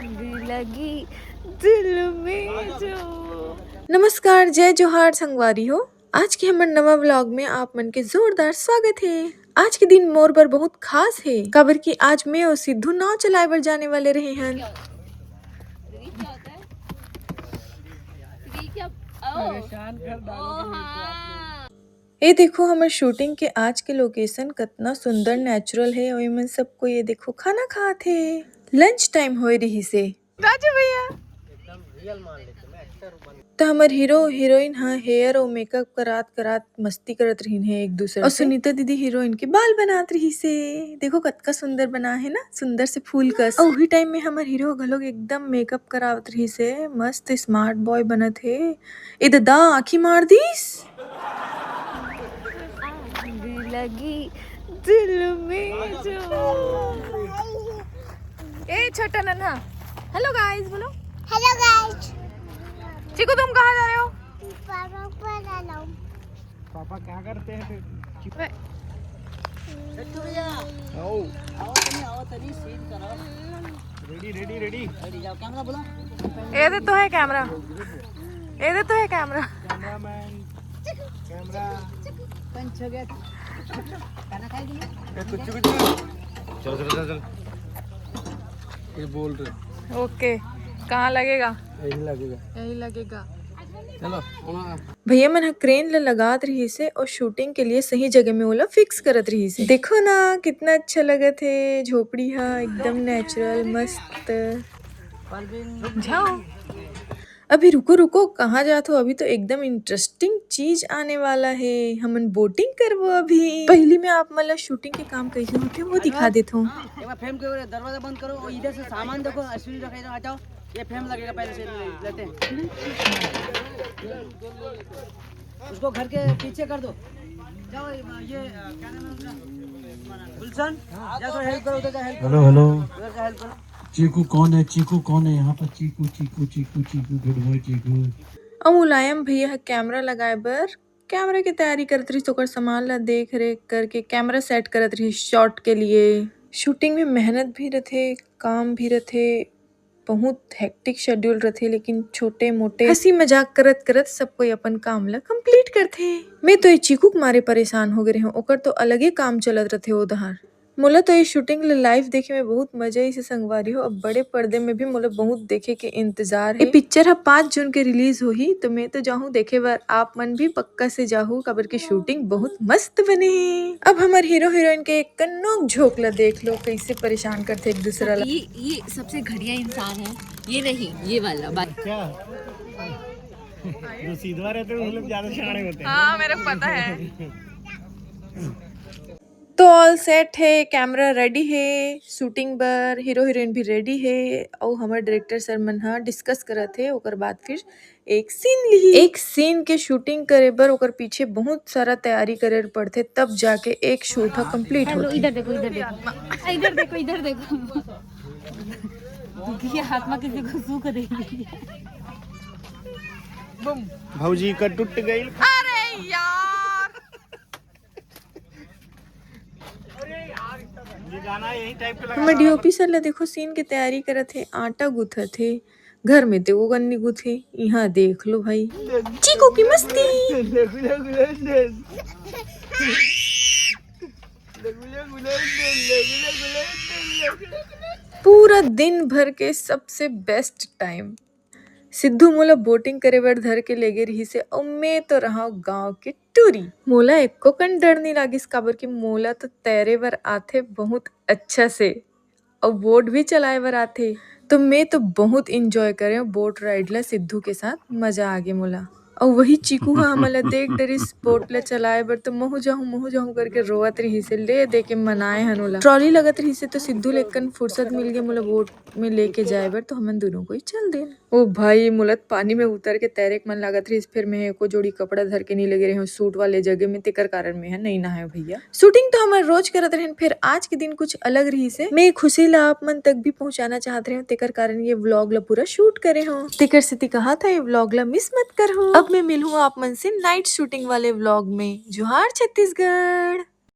भी लगी दिल में जो। नमस्कार, जय जोहार संगवारी हो। आज के हमर नवा व्लॉग में आप मन के जोरदार स्वागत है। आज के दिन मोर बर बहुत खास है, काबर की आज मैं और सिद्धू नाव चलाए बर जाने वाले रहे हैं। ये देखो हमार शूटिंग के आज के लोकेशन कितना सुंदर नेचुरल है और मन सबको ये देखो खाना खात है। लंच टाइम हो रही से राजू भैया तो हमार हीरो हीरोइन हाँ हेयर और मेकअप करात करात मस्ती करत रहीन है एक दूसरे और सुनीता दीदी हीरोइन के बाल बनात रही से। देखो कतका सुंदर बना है ना, सुंदर से फूल कस। और वही टाइम में हमार हीरो घलोग एकदम मेकअप करावत रही से, मस्त स्मार्ट बॉय बनत है। ए दादा आँखी मार दीस भी लगी दिल में जो। ए छोटा नन्हा हेलो गाइस बोलो। Hello guys. चिकू तुम कहाँ जा रहे हो? पापा को ला लो। पापा क्या करते हैं फिर? आओ आओ तनी सीन करो। रेडी रेडी रेडी रेडी जाओ, कैमरा बोलो। ये तो है कैमरा, ये तो है कैमरा। कैमरामैन कैमरा पंच हो गया। खाना खाएगी? कुछ कुछ चल चल चल चल ये बोल रहे ओके कहाँ लगेगा? यही लगेगा यही लगेगा। चलो भैया मन क्रेन लगात रही से और शूटिंग के लिए सही जगह में ओला फिक्स करत रही से। देखो ना कितना अच्छा लगत है, झोपड़ी है एकदम नेचुरल मस्त। जाओ अभी रुको रुको कहाँ जात हो? अभी तो एकदम इंटरेस्टिंग चीज आने वाला है। हमन बोटिंग करबो अभी। पहली में आप मतलब शूटिंग के काम कैसे होते वो दिखा देता हूँ। एक बार फ्रेम के दरवाजा बंद करो और इधर से सामान देखो, अश्विनी रखा इधर आ जाओ। ये फ्रेम लगेगा, पहले से लेते हैं उसको घर के पीछे कर दो। जाओ ये क्या नाम है उसका? गुलशन जा थोड़ा हेल्प करो, उधर का हेल्प। हेलो हेलो उधर का हेल्प करो। चीकू कौन है? चीकू कौन है यहाँ पर? चीकू चीकू चीकू चीकू गुड बॉय चीकू। और मुलायम भैया कैमरा लगाए बर कैमरा की तैयारी करत रही, तो सामान ला देख रेख करके कैमरा सेट करत रही शॉट के लिए। शूटिंग में मेहनत भी रथे, काम भी रथे, बहुत हेक्टिक शेड्यूल रथे, लेकिन छोटे मोटे हंसी मजाक करत करत सब कोई अपन काम ला कंप्लीट करथे। मैं तो ये चीकू के मारे परेशान हो गए हूँ, ओकर तो अलगे काम चलत रथे उधर। मोला तो ये शूटिंग लाइव देखे में बहुत मजा ही से संगवारी हो। अब बड़े पर्दे में भी मोला बहुत देखे के इंतजार है। ये पिक्चर है 5 जून के रिलीज होही, तो मैं तो जाहूँ देखे बार। आप मन भी पक्का से जाहू, कबर की शूटिंग बहुत मस्त बने है। अब हमारे हीरो हीरोइन के एक कन्नोक झोंकला देख लो कैसे परेशान करते एक दूसरा ला। ये सबसे घटिया इंसान है, ये नहीं ये वाला बात। क्या जो सीधा रहते हैं वो लोग ज्यादा शाणे होते हैं। हाँ मेरे को पता है। तो ऑल सेट है, कैमरा रेडी है, शूटिंग बर हीरो हीरोइन भी रेडी है। और हमारे डायरेक्टर सर मन हा डिस्कस करत है। ओकर बाद फिर एक सीन ली, एक सीन के शूटिंग करे बर ओकर पीछे बहुत सारा तैयारी करे पड़थे, तब जाके एक शूट हा कंप्लीट होथे। इधर देखो इधर देखो इधर देखो इधर देखो। ये हाथ में किसी को सूख देगी। भौजी का टूट गई। अरे यार ये गाना यही टाइप का लगा। हमारे डीओपी सर ला देखो सीन की तैयारी करत है, आटा गूथा थे। घर में तो वो गन्नी गूथे, यहाँ देख लो भाई चीकू की मस्ती। पूरा दिन भर के सबसे बेस्ट टाइम सिद्धू मोला बोटिंग करे बर धर के ले गे रही से, और मैं तो रहा गांव के टूरी। मोला एको कन डर नहीं लागिस, काबर की मोला तो तैरे बर आथे बहुत अच्छा से और बोट भी चलाए बर आथे। तो मैं तो बहुत इंजॉय करे बोट राइड ला सिद्धू के साथ, मजा आ गया मोला। और वही चीकू हा हमला देख डरिस बोट ला चलाए बर, तो महू जाहूँ करके रोवत रही से, ले दे के मनाए हनोला। ट्रॉली लगत रही से तो सिद्धू लेकन फुर्सत मिल गया मोला बोट में लेके जाए बर, तो हमन दोनों को ही चल दे। ओ भाई मोलत पानी में उतर के तैरे के मन लागत रही। फिर मैं एको जोड़ी कपड़ा धर के नहीं लगे रहे सूट वाले जगह में, तेकर कारण में है नहीं नहाए भैया। शूटिंग तो हमारे रोज करत रहे, फिर आज के दिन कुछ अलग रही से। मैं खुशी ला आप मन तक भी पहुंचाना चाहत रहे, तेकर कारण ये व्लॉग ला पूरा शूट करे हो। तेकर से कहा था ये व्लॉग ला मिस मत कर हो। अब मैं मिलूँ आप मन से नाइट शूटिंग वाले व्लॉग में। जोहार छत्तीसगढ़।